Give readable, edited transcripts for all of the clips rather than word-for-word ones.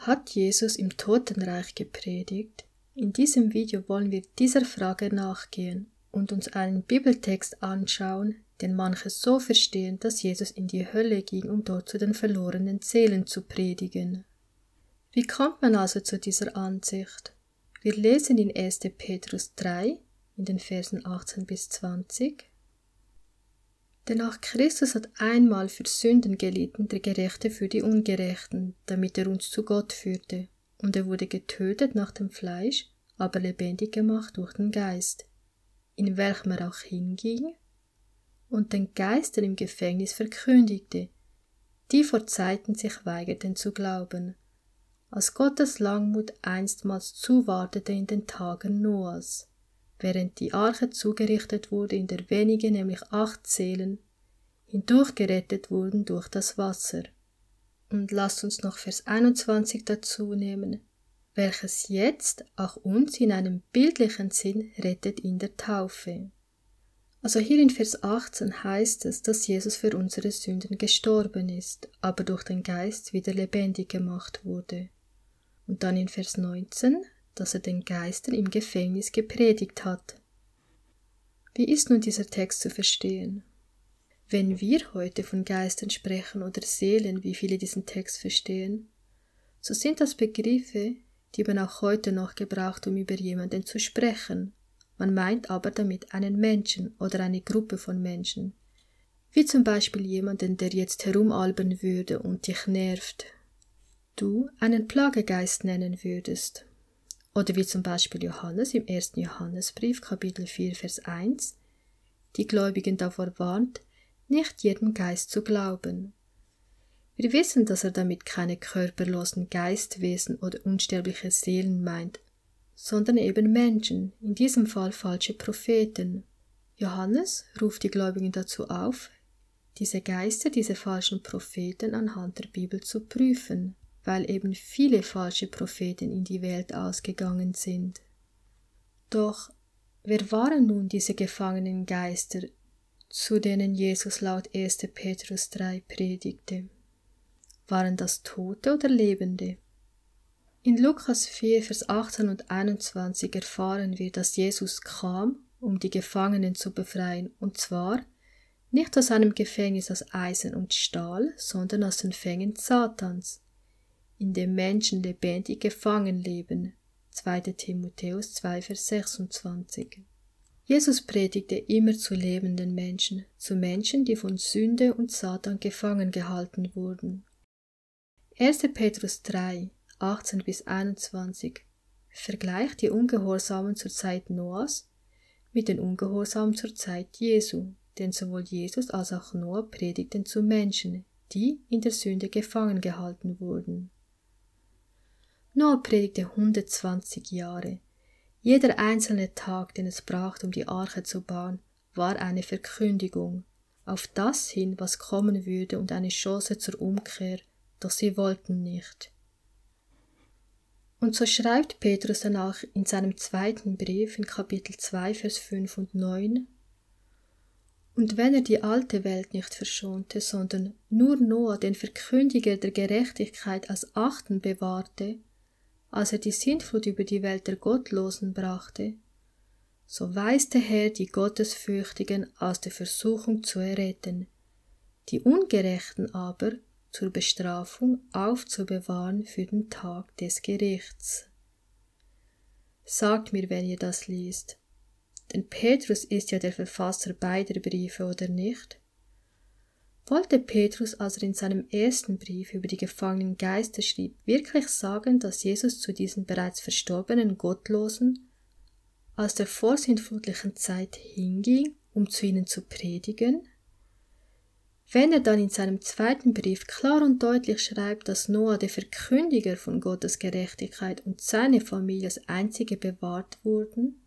Hat Jesus im Totenreich gepredigt? In diesem Video wollen wir dieser Frage nachgehen und uns einen Bibeltext anschauen, den manche so verstehen, dass Jesus in die Hölle ging, um dort zu den verlorenen Seelen zu predigen. Wie kommt man also zu dieser Ansicht? Wir lesen in 1. Petrus 3, in den Versen 18 bis 20. Denn auch Christus hat einmal für Sünden gelitten, der Gerechte für die Ungerechten, damit er uns zu Gott führte. Und er wurde getötet nach dem Fleisch, aber lebendig gemacht durch den Geist, in welchem er auch hinging und den Geistern im Gefängnis verkündigte, die vor Zeiten sich weigerten zu glauben, als Gottes Langmut einstmals zuwartete in den Tagen Noahs, während die Arche zugerichtet wurde, in der wenige, nämlich 8 Seelen, hindurchgerettet wurden durch das Wasser. Und lasst uns noch Vers 21 dazu nehmen, welches jetzt auch uns in einem bildlichen Sinn rettet in der Taufe. Also hier in Vers 18 heißt es, dass Jesus für unsere Sünden gestorben ist, aber durch den Geist wieder lebendig gemacht wurde. Und dann in Vers 19, dass er den Geistern im Gefängnis gepredigt hat. Wie ist nun dieser Text zu verstehen? Wenn wir heute von Geistern sprechen oder Seelen, wie viele diesen Text verstehen, so sind das Begriffe, die man auch heute noch gebraucht, um über jemanden zu sprechen. Man meint aber damit einen Menschen oder eine Gruppe von Menschen. Wie zum Beispiel jemanden, der jetzt herumalbern würde und dich nervt. Du einen Plagegeist nennen würdest. Oder wie zum Beispiel Johannes im 1. Johannesbrief, Kapitel 4, Vers 1, die Gläubigen davor warnt, nicht jedem Geist zu glauben. Wir wissen, dass er damit keine körperlosen Geistwesen oder unsterbliche Seelen meint, sondern eben Menschen, in diesem Fall falsche Propheten. Johannes ruft die Gläubigen dazu auf, diese Geister, diese falschen Propheten anhand der Bibel zu prüfen, weil eben viele falsche Propheten in die Welt ausgegangen sind. Doch wer waren nun diese gefangenen Geister, zu denen Jesus laut 1. Petrus 3 predigte? Waren das Tote oder Lebende? In Lukas 4, Vers 18 und 21 erfahren wir, dass Jesus kam, um die Gefangenen zu befreien, und zwar nicht aus einem Gefängnis aus Eisen und Stahl, sondern aus den Fängen Satans, in dem Menschen lebendig gefangen leben. 2. Timotheus 2, Vers 26. Jesus predigte immer zu lebenden Menschen, zu Menschen, die von Sünde und Satan gefangen gehalten wurden. 1. Petrus 3, 18 bis 21 vergleicht die Ungehorsamen zur Zeit Noahs mit den Ungehorsamen zur Zeit Jesu, denn sowohl Jesus als auch Noah predigten zu Menschen, die in der Sünde gefangen gehalten wurden. Noah predigte 120 Jahre. Jeder einzelne Tag, den es brauchte, um die Arche zu bauen, war eine Verkündigung auf das hin, was kommen würde und eine Chance zur Umkehr, doch sie wollten nicht. Und so schreibt Petrus dann auch in seinem 2. Brief in Kapitel 2, Vers 5 und 9, und wenn er die alte Welt nicht verschonte, sondern nur Noah, den Verkündiger der Gerechtigkeit, als Achten bewahrte, als er die Sintflut über die Welt der Gottlosen brachte, so weiß der Herr die Gottesfürchtigen aus der Versuchung zu erretten, die Ungerechten aber zur Bestrafung aufzubewahren für den Tag des Gerichts. Sagt mir, wenn ihr das liest, denn Petrus ist ja der Verfasser beider Briefe, oder nicht? Wollte Petrus, als er in seinem ersten Brief über die gefangenen Geister schrieb, wirklich sagen, dass Jesus zu diesen bereits verstorbenen Gottlosen aus der vorsintflutlichen Zeit hinging, um zu ihnen zu predigen? Wenn er dann in seinem 2. Brief klar und deutlich schreibt, dass Noah, der Verkündiger von Gottes Gerechtigkeit, und seine Familie als einzige bewahrt wurden,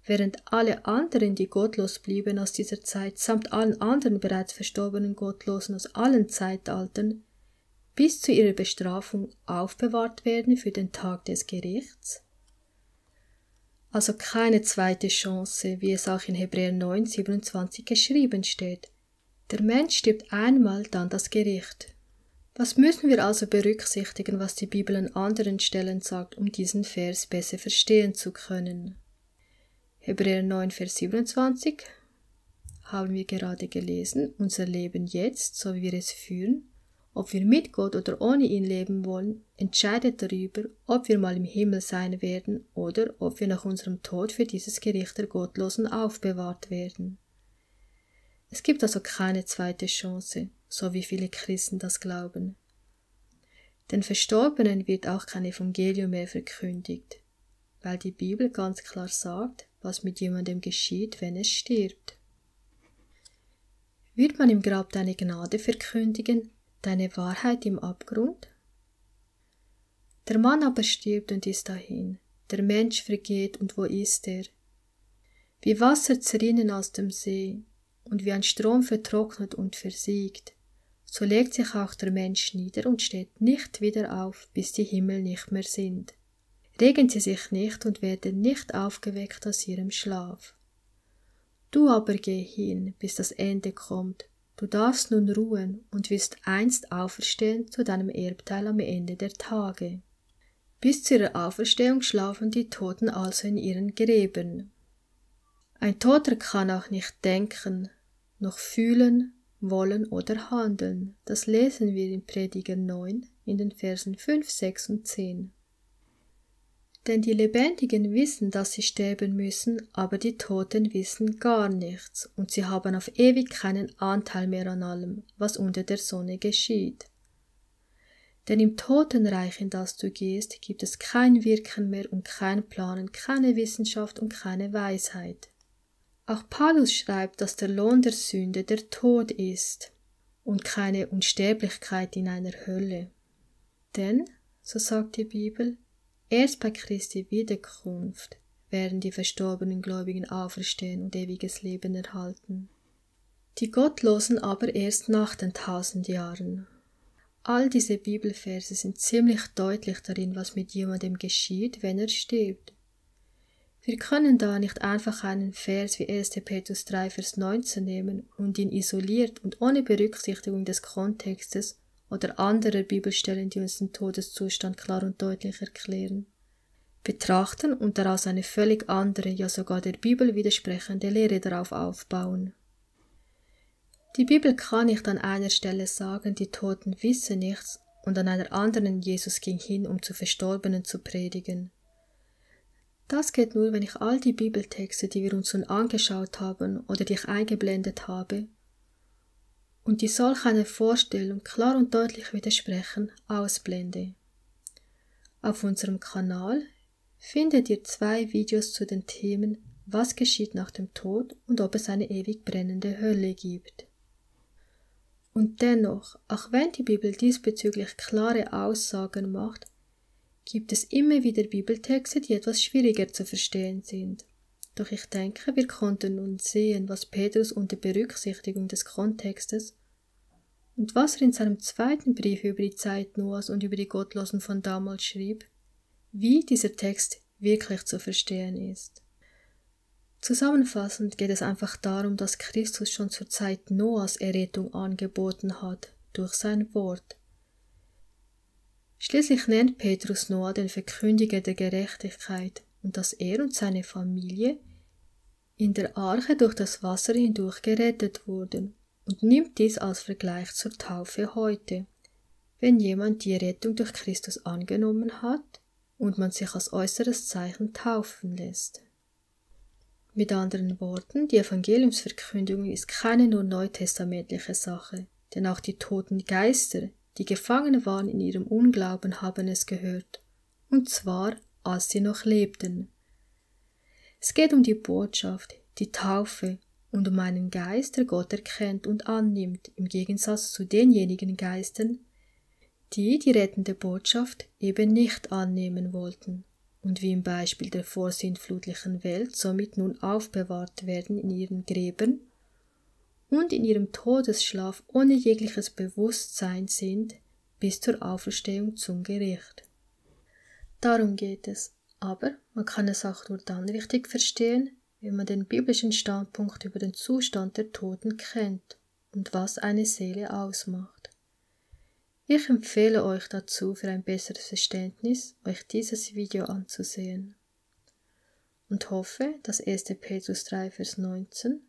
während alle anderen, die gottlos blieben aus dieser Zeit, samt allen anderen bereits verstorbenen Gottlosen aus allen Zeitaltern, bis zu ihrer Bestrafung aufbewahrt werden für den Tag des Gerichts? Also keine zweite Chance, wie es auch in Hebräer 9, 27 geschrieben steht. Der Mensch stirbt einmal, dann das Gericht. Was müssen wir also berücksichtigen, was die Bibel an anderen Stellen sagt, um diesen Vers besser verstehen zu können? Hebräer 9, Vers 27 haben wir gerade gelesen, unser Leben jetzt, so wie wir es führen, ob wir mit Gott oder ohne ihn leben wollen, entscheidet darüber, ob wir mal im Himmel sein werden oder ob wir nach unserem Tod für dieses Gericht der Gottlosen aufbewahrt werden. Es gibt also keine zweite Chance, so wie viele Christen das glauben. Den Verstorbenen wird auch kein Evangelium mehr verkündigt, weil die Bibel ganz klar sagt, was mit jemandem geschieht, wenn er stirbt. Wird man im Grab deine Gnade verkündigen, deine Wahrheit im Abgrund? Der Mann aber stirbt und ist dahin, der Mensch vergeht und wo ist er? Wie Wasser zerrinnen aus dem See und wie ein Strom vertrocknet und versiegt, so legt sich auch der Mensch nieder und steht nicht wieder auf, bis die Himmel nicht mehr sind. Regen sie sich nicht und werden nicht aufgeweckt aus ihrem Schlaf. Du aber geh hin, bis das Ende kommt. Du darfst nun ruhen und wirst einst auferstehen zu deinem Erbteil am Ende der Tage. Bis zu ihrer Auferstehung schlafen die Toten also in ihren Gräbern. Ein Toter kann auch nicht denken, noch fühlen, wollen oder handeln. Das lesen wir in Prediger 9 in den Versen 5, 6 und 10. Denn die Lebendigen wissen, dass sie sterben müssen, aber die Toten wissen gar nichts, und sie haben auf ewig keinen Anteil mehr an allem, was unter der Sonne geschieht. Denn im Totenreich, in das du gehst, gibt es kein Wirken mehr und kein Planen, keine Wissenschaft und keine Weisheit. Auch Paulus schreibt, dass der Lohn der Sünde der Tod ist und keine Unsterblichkeit in einer Hölle. Denn, so sagt die Bibel, erst bei Christi Wiederkunft werden die verstorbenen Gläubigen auferstehen und ewiges Leben erhalten. Die Gottlosen aber erst nach den 1000 Jahren. All diese Bibelverse sind ziemlich deutlich darin, was mit jemandem geschieht, wenn er stirbt. Wir können da nicht einfach einen Vers wie 1. Petrus 3, Vers 19 nehmen und ihn isoliert und ohne Berücksichtigung des Kontextes oder anderer Bibelstellen, die uns den Todeszustand klar und deutlich erklären, betrachten und daraus eine völlig andere, ja sogar der Bibel widersprechende Lehre darauf aufbauen. Die Bibel kann nicht an einer Stelle sagen, die Toten wissen nichts, und an einer anderen, Jesus ging hin, um zu Verstorbenen zu predigen. Das geht nur, wenn ich all die Bibeltexte, die wir uns schon angeschaut haben oder die ich eingeblendet habe, und die solch einer Vorstellung klar und deutlich widersprechen, ausblende. Auf unserem Kanal findet ihr 2 Videos zu den Themen, was geschieht nach dem Tod und ob es eine ewig brennende Hölle gibt. Und dennoch, auch wenn die Bibel diesbezüglich klare Aussagen macht, gibt es immer wieder Bibeltexte, die etwas schwieriger zu verstehen sind. Doch ich denke, wir konnten nun sehen, was Petrus unter Berücksichtigung des Kontextes und was er in seinem 2. Brief über die Zeit Noahs und über die Gottlosen von damals schrieb, wie dieser Text wirklich zu verstehen ist. Zusammenfassend geht es einfach darum, dass Christus schon zur Zeit Noahs Errettung angeboten hat, durch sein Wort. Schließlich nennt Petrus Noah den Verkündiger der Gerechtigkeit und dass er und seine Familie in der Arche durch das Wasser hindurch gerettet wurden und nimmt dies als Vergleich zur Taufe heute, wenn jemand die Rettung durch Christus angenommen hat und man sich als äußeres Zeichen taufen lässt. Mit anderen Worten, die Evangeliumsverkündigung ist keine nur neutestamentliche Sache, denn auch die toten Geister, die gefangen waren in ihrem Unglauben, haben es gehört, und zwar, als sie noch lebten. Es geht um die Botschaft, die Taufe und um einen Geist, der Gott erkennt und annimmt, im Gegensatz zu denjenigen Geistern, die die rettende Botschaft eben nicht annehmen wollten und wie im Beispiel der vorsintflutlichen Welt somit nun aufbewahrt werden in ihren Gräbern und in ihrem Todesschlaf ohne jegliches Bewusstsein sind bis zur Auferstehung zum Gericht. Darum geht es, aber man kann es auch nur dann richtig verstehen, wenn man den biblischen Standpunkt über den Zustand der Toten kennt und was eine Seele ausmacht. Ich empfehle euch dazu für ein besseres Verständnis, euch dieses Video anzusehen. Und hoffe, dass 1. Petrus 3, Vers 19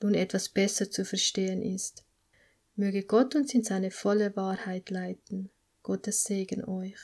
nun etwas besser zu verstehen ist. Möge Gott uns in seine volle Wahrheit leiten. Gottes Segen euch.